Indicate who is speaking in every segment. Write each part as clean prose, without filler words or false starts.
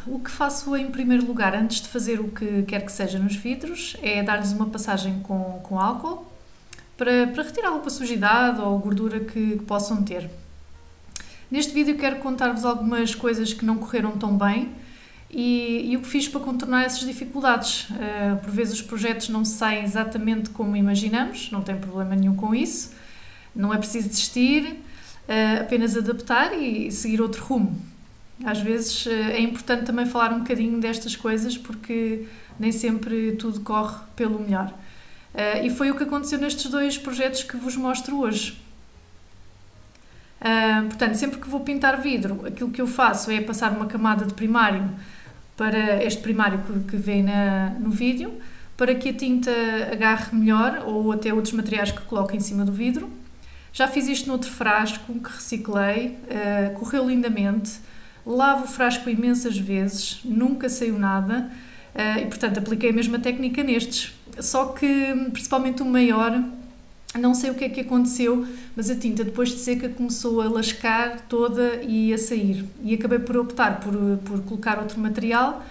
Speaker 1: o que faço em primeiro lugar, antes de fazer o que quer que seja nos vidros, é dar-lhes uma passagem com álcool para retirar alguma sujidade ou gordura que possam ter. Neste vídeo quero contar-vos algumas coisas que não correram tão bem e o que fiz para contornar essas dificuldades. Por vezes os projetos não saem exatamente como imaginamos, não tem problema nenhum com isso, não é preciso desistir, apenas adaptar e seguir outro rumo. Às vezes é importante também falar um bocadinho destas coisas porque nem sempre tudo corre pelo melhor. E foi o que aconteceu nestes dois projetos que vos mostro hoje. Portanto, sempre que vou pintar vidro, aquilo que eu faço é passar uma camada de primário para este primário que vê no vídeo, para que a tinta agarre melhor ou até outros materiais que coloco em cima do vidro. Já fiz isto noutro frasco que reciclei, correu lindamente. Lavo o frasco imensas vezes, nunca saiu nada e, portanto, apliquei a mesma técnica nestes. Só que, principalmente o maior, não sei o que é que aconteceu, mas a tinta depois de seca começou a lascar toda e a sair. E acabei por optar por colocar outro material.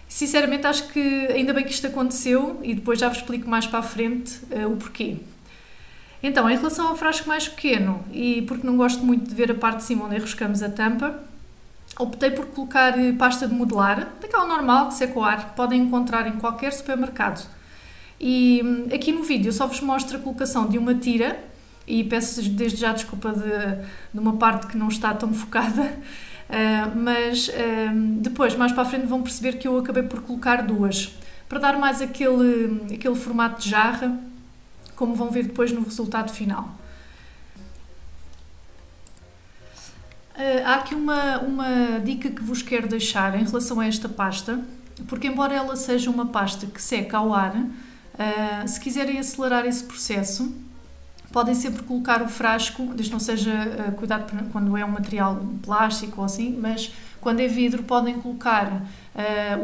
Speaker 1: Sinceramente, acho que ainda bem que isto aconteceu e depois já vos explico mais para a frente o porquê. Então, em relação ao frasco mais pequeno, e porque não gosto muito de ver a parte de cima onde enroscamos a tampa, optei por colocar pasta de modelar, daquela normal que seca o ar, que podem encontrar em qualquer supermercado. E aqui no vídeo só vos mostro a colocação de uma tira, e peço desde já desculpa de uma parte que não está tão focada, mas depois, mais para a frente, vão perceber que eu acabei por colocar duas, para dar mais aquele formato de jarra, como vão ver depois no resultado final. Há aqui uma dica que vos quero deixar em relação a esta pasta, porque embora ela seja uma pasta que seca ao ar, se quiserem acelerar esse processo, podem sempre colocar o frasco, desde não seja, cuidado quando é um material plástico ou assim, mas quando é vidro podem colocar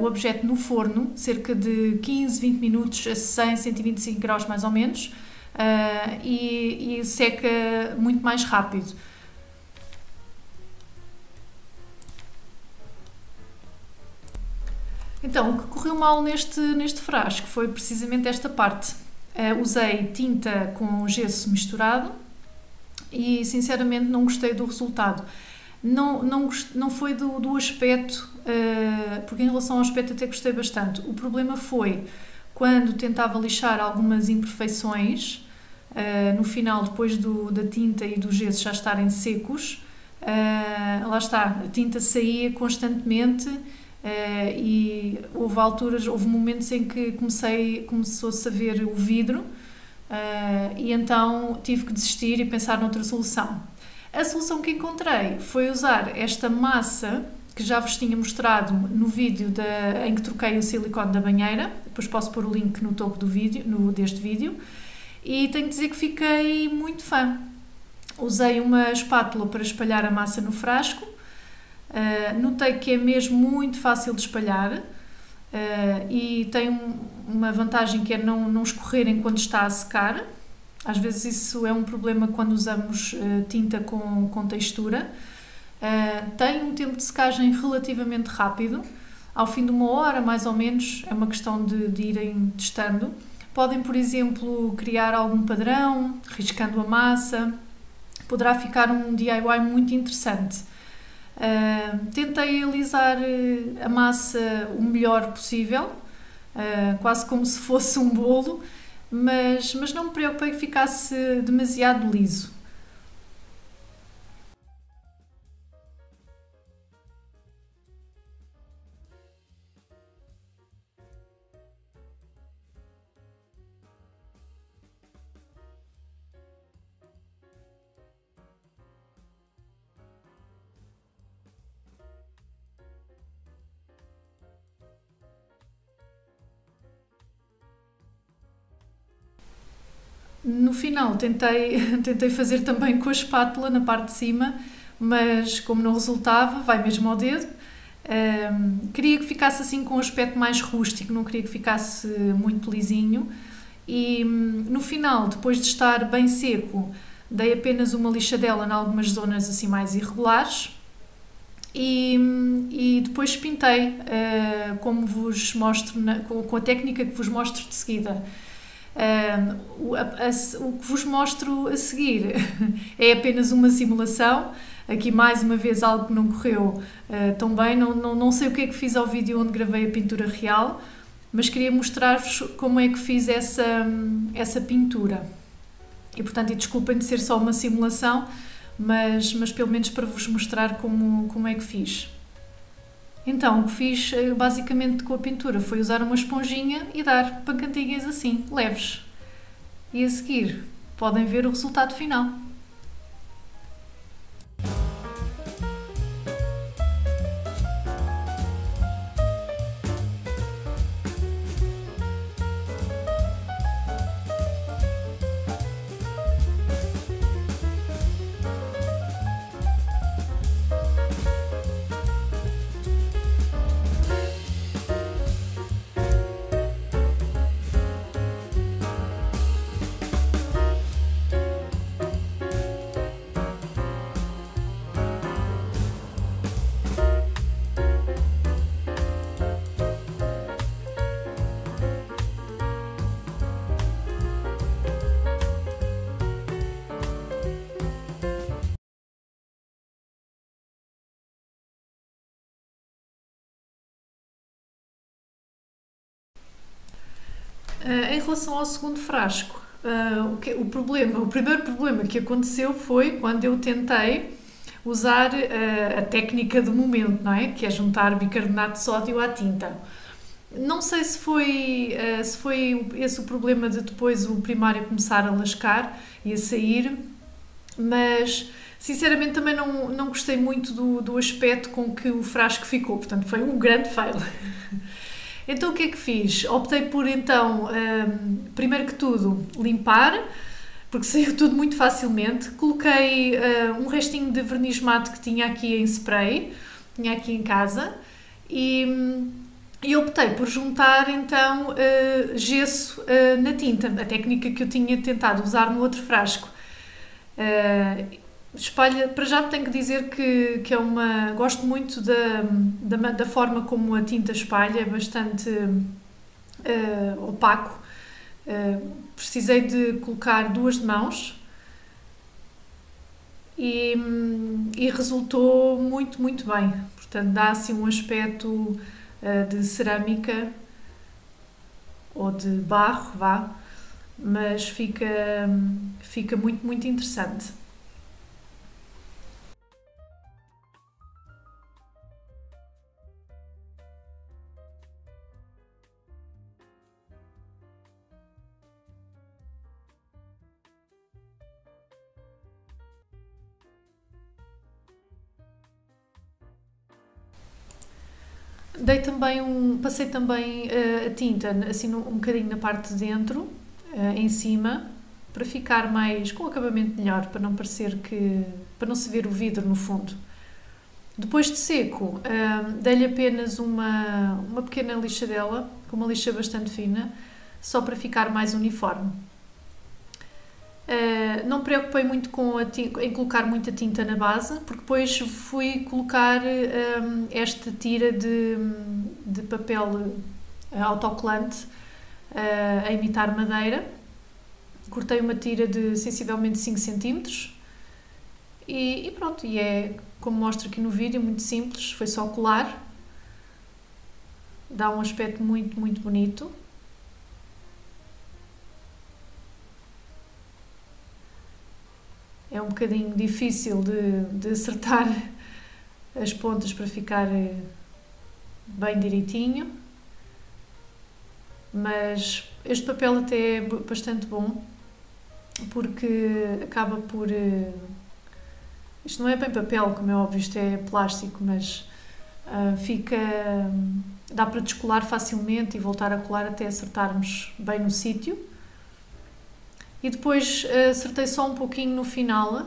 Speaker 1: o objeto no forno, cerca de 15, 20 minutos a 100, 125 graus mais ou menos, e seca muito mais rápido. Então, o que correu mal neste frasco foi precisamente esta parte. Usei tinta com gesso misturado e, sinceramente, não gostei do resultado. Não foi do aspecto, porque em relação ao aspecto até gostei bastante. O problema foi quando tentava lixar algumas imperfeições, no final, depois da tinta e do gesso já estarem secos, lá está, a tinta saía constantemente. E houve momentos em que começou-se a ver o vidro e então tive que desistir e pensar noutra solução. A solução que encontrei foi usar esta massa que já vos tinha mostrado no vídeo em que troquei o silicone da banheira, depois posso pôr o link no topo deste vídeo, e tenho de dizer que fiquei muito fã. Usei uma espátula para espalhar a massa no frasco. Notei que é mesmo muito fácil de espalhar e tem uma vantagem que é não escorrer enquanto está a secar. Às vezes isso é um problema quando usamos tinta com textura. Tem um tempo de secagem relativamente rápido, ao fim de 1 hora mais ou menos, é uma questão de irem testando. Podem, por exemplo, criar algum padrão, riscando a massa, poderá ficar um DIY muito interessante. Tentei alisar a massa o melhor possível, quase como se fosse um bolo, mas não me preocupei que ficasse demasiado liso. No final tentei fazer também com a espátula na parte de cima, mas como não resultava, vai mesmo ao dedo. Queria que ficasse assim com um aspecto mais rústico, não queria que ficasse muito lisinho. E no final, depois de estar bem seco, dei apenas uma lixadela em algumas zonas assim mais irregulares e depois pintei, como vos mostro, com a técnica que vos mostro de seguida. O que vos mostro a seguir é apenas uma simulação. Aqui mais uma vez algo que não correu tão bem, não sei o que é que fiz ao vídeo onde gravei a pintura real, mas queria mostrar-vos como é que fiz essa pintura. E portanto, desculpem de ser só uma simulação, mas pelo menos para vos mostrar como é que fiz. Então, o que fiz basicamente com a pintura foi usar uma esponjinha e dar pancadinhas assim, leves. E a seguir podem ver o resultado final. Em relação ao segundo frasco, o primeiro problema que aconteceu foi quando eu tentei usar a técnica do momento, não é? Que é juntar bicarbonato de sódio à tinta. Não sei se foi esse o problema de depois o primário começar a lascar e a sair, mas sinceramente também não gostei muito do aspecto com que o frasco ficou, portanto foi um grande fail. Então o que é que fiz? Optei por então, primeiro que tudo, limpar, porque saiu tudo muito facilmente. Coloquei um restinho de verniz mate que tinha aqui em spray, tinha aqui em casa, e optei por juntar então gesso na tinta, a técnica que eu tinha tentado usar no outro frasco. Espalha, para já tenho que dizer que é gosto muito da forma como a tinta espalha, é bastante opaco. Precisei de colocar 2 mãos e resultou muito, muito bem. Portanto, dá assim um aspecto de cerâmica ou de barro, vá, mas fica muito, muito interessante. Passei também a tinta assim um bocadinho na parte de dentro, em cima, para ficar mais com um acabamento melhor, para não parecer para não se ver o vidro no fundo. Depois de seco, dei-lhe apenas uma pequena lixadela, com uma lixa bastante fina, só para ficar mais uniforme. Não me preocupei muito em colocar muita tinta na base, porque depois fui colocar esta tira de papel autocolante a imitar madeira. Cortei uma tira de sensivelmente 5 cm e pronto, e é como mostro aqui no vídeo, muito simples, foi só colar. Dá um aspecto muito, muito bonito. É um bocadinho difícil de acertar as pontas para ficar bem direitinho, mas este papel até é bastante bom, porque acaba por... Isto não é bem papel, como é óbvio, isto é plástico, mas dá para descolar facilmente e voltar a colar até acertarmos bem no sítio. E depois acertei só um pouquinho no final.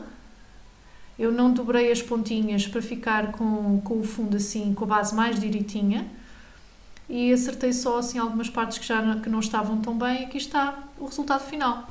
Speaker 1: Eu não dobrei as pontinhas para ficar com o fundo assim, com a base mais direitinha. E acertei só assim algumas partes que não estavam tão bem. E aqui está o resultado final.